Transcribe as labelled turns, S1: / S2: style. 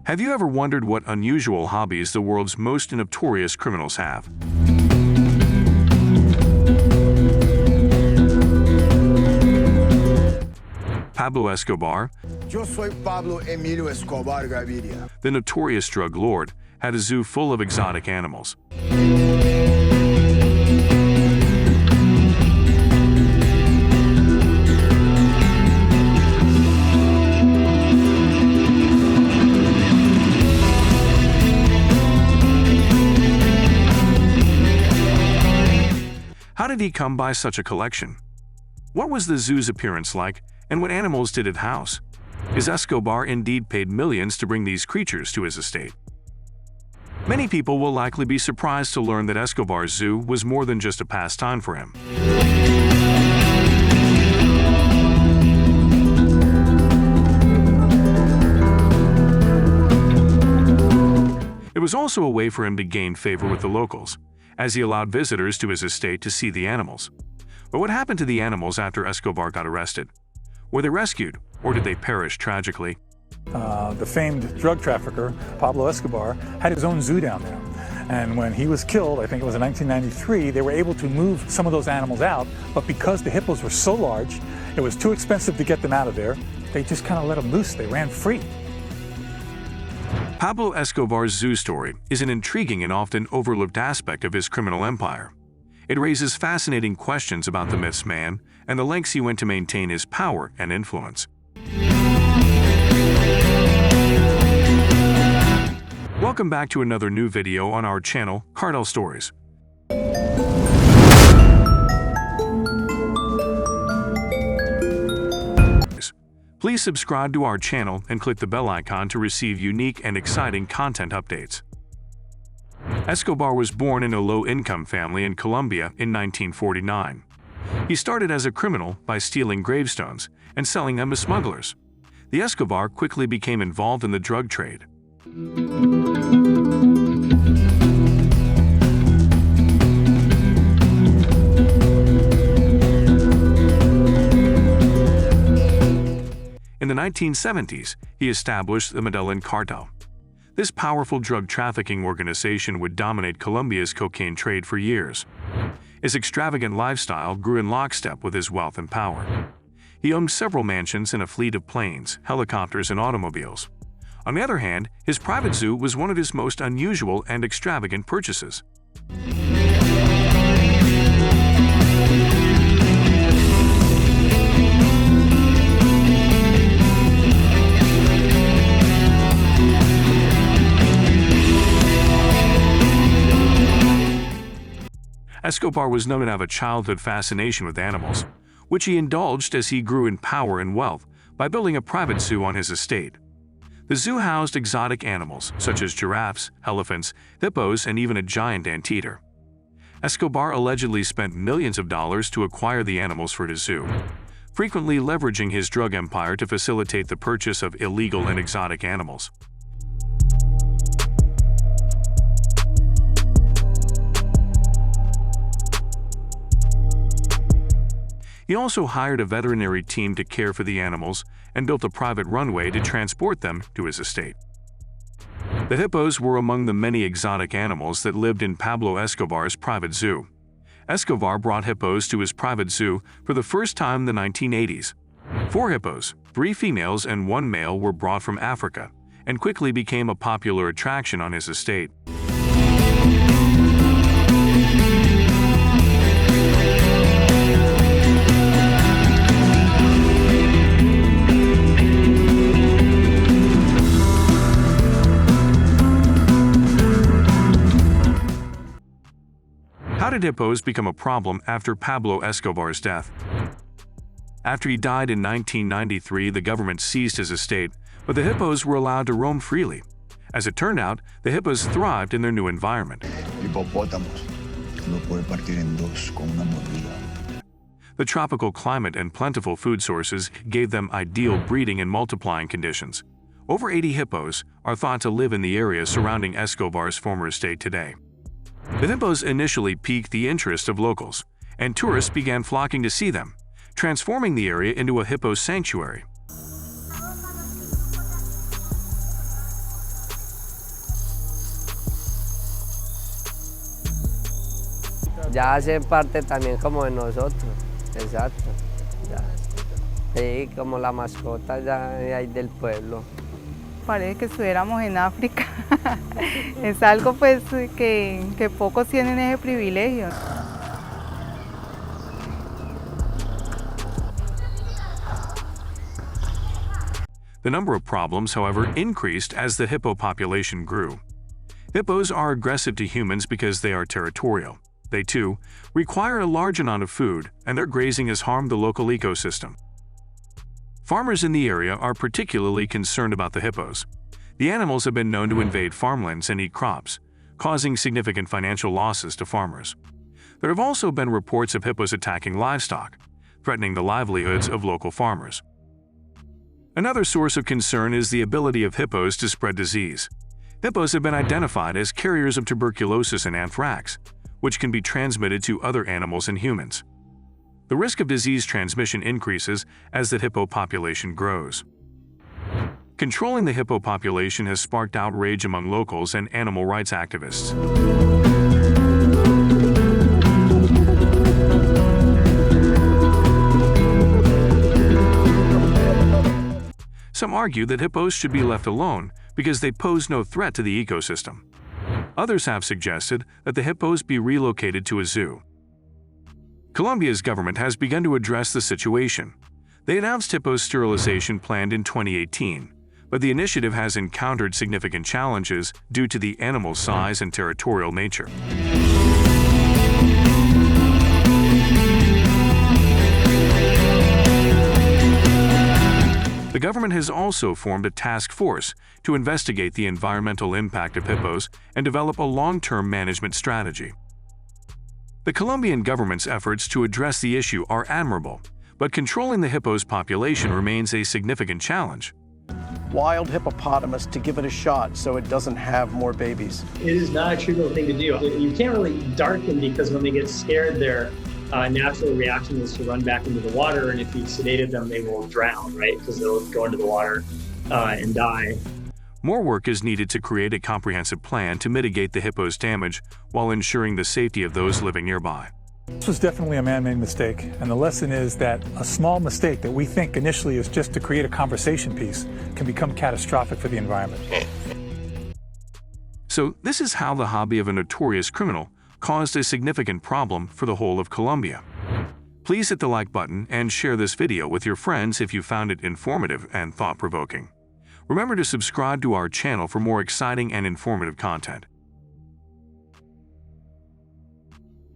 S1: Have you ever wondered what unusual hobbies the world's most notorious criminals have? Pablo Escobar,
S2: Yo soy Pablo Emilio Escobar Gaviria.
S1: the notorious drug lord, had a zoo full of exotic animals. How did he come by such a collection? What was the zoo's appearance like, and what animals did it house? Is Escobar indeed paid millions to bring these creatures to his estate? Many people will likely be surprised to learn that Escobar's zoo was more than just a pastime for him. It was also a way for him to gain favor with the locals, as he allowed visitors to his estate to see the animals. But what happened to the animals after Escobar got arrested? Were they rescued, or did they perish tragically?
S3: The famed drug trafficker, Pablo Escobar, had his own zoo down there. And when he was killed, I think it was in 1993, they were able to move some of those animals out, but because the hippos were so large, it was too expensive to get them out of there, they just kind of let them loose, they ran free.
S1: Pablo Escobar's zoo story is an intriguing and often overlooked aspect of his criminal empire. It raises fascinating questions about the myth's man and the lengths he went to maintain his power and influence. Welcome back to another new video on our channel, Cartel Stories. Please subscribe to our channel and click the bell icon to receive unique and exciting content updates. Escobar was born in a low-income family in Colombia in 1949. He started as a criminal by stealing gravestones and selling them to smugglers. The Escobar quickly became involved in the drug trade. In the 1970s, he established the Medellin Cartel. This powerful drug trafficking organization would dominate Colombia's cocaine trade for years. His extravagant lifestyle grew in lockstep with his wealth and power. He owned several mansions and a fleet of planes, helicopters, and automobiles. On the other hand, his private zoo was one of his most unusual and extravagant purchases. Escobar was known to have a childhood fascination with animals, which he indulged as he grew in power and wealth by building a private zoo on his estate. The zoo housed exotic animals such as giraffes, elephants, hippos, and even a giant anteater. Escobar allegedly spent millions of dollars to acquire the animals for his zoo, frequently leveraging his drug empire to facilitate the purchase of illegal and exotic animals. He also hired a veterinary team to care for the animals and built a private runway to transport them to his estate. The hippos were among the many exotic animals that lived in Pablo Escobar's private zoo. Escobar brought hippos to his private zoo for the first time in the 1980s. 4 hippos, 3 females and 1 male, were brought from Africa and quickly became a popular attraction on his estate. How did hippos become a problem after Pablo Escobar's death? After he died in 1993, the government seized his estate, but the hippos were allowed to roam freely. As it turned out, the hippos thrived in their new environment. The tropical climate and plentiful food sources gave them ideal breeding and multiplying conditions. Over 80 hippos are thought to live in the area surrounding Escobar's former estate today. The hippos initially piqued the interest of locals, and tourists began flocking to see them, transforming the area into a hippo sanctuary.
S4: Ya hacen parte también como de nosotros, exacto. Ya. Sí, como la mascota ya de ahí del pueblo.
S5: Parece que estuviéramos en África. Es algo pues que pocos tienen ese privilegio.
S1: The number of problems, however, increased as the hippo population grew. Hippos are aggressive to humans because they are territorial. They, too, require a large amount of food, and their grazing has harmed the local ecosystem. Farmers in the area are particularly concerned about the hippos. The animals have been known to invade farmlands and eat crops, causing significant financial losses to farmers. There have also been reports of hippos attacking livestock, threatening the livelihoods of local farmers. Another source of concern is the ability of hippos to spread disease. Hippos have been identified as carriers of tuberculosis and anthrax, which can be transmitted to other animals and humans. The risk of disease transmission increases as the hippo population grows. Controlling the hippo population has sparked outrage among locals and animal rights activists. Some argue that hippos should be left alone because they pose no threat to the ecosystem. Others have suggested that the hippos be relocated to a zoo. Colombia's government has begun to address the situation. They announced hippo sterilization planned in 2018, but the initiative has encountered significant challenges due to the animal's size and territorial nature. The government has also formed a task force to investigate the environmental impact of hippos and develop a long-term management strategy. The Colombian government's efforts to address the issue are admirable, but controlling the hippo's population remains a significant challenge.
S6: Wild hippopotamus to give it a shot so it doesn't have more babies.
S7: It is not a trivial thing to do. You can't really dart them because when they get scared, their natural reaction is to run back into the water, and if you sedated them, they will drown, right? Because they'll go into the water and die.
S1: More work is needed to create a comprehensive plan to mitigate the hippo's damage while ensuring the safety of those living nearby.
S3: This was definitely a man-made mistake, and the lesson is that a small mistake that we think initially is just to create a conversation piece can become catastrophic for the environment.
S1: So this is how the hobby of a notorious criminal caused a significant problem for the whole of Colombia. Please hit the like button and share this video with your friends if you found it informative and thought-provoking. Remember to subscribe to our channel for more exciting and informative content.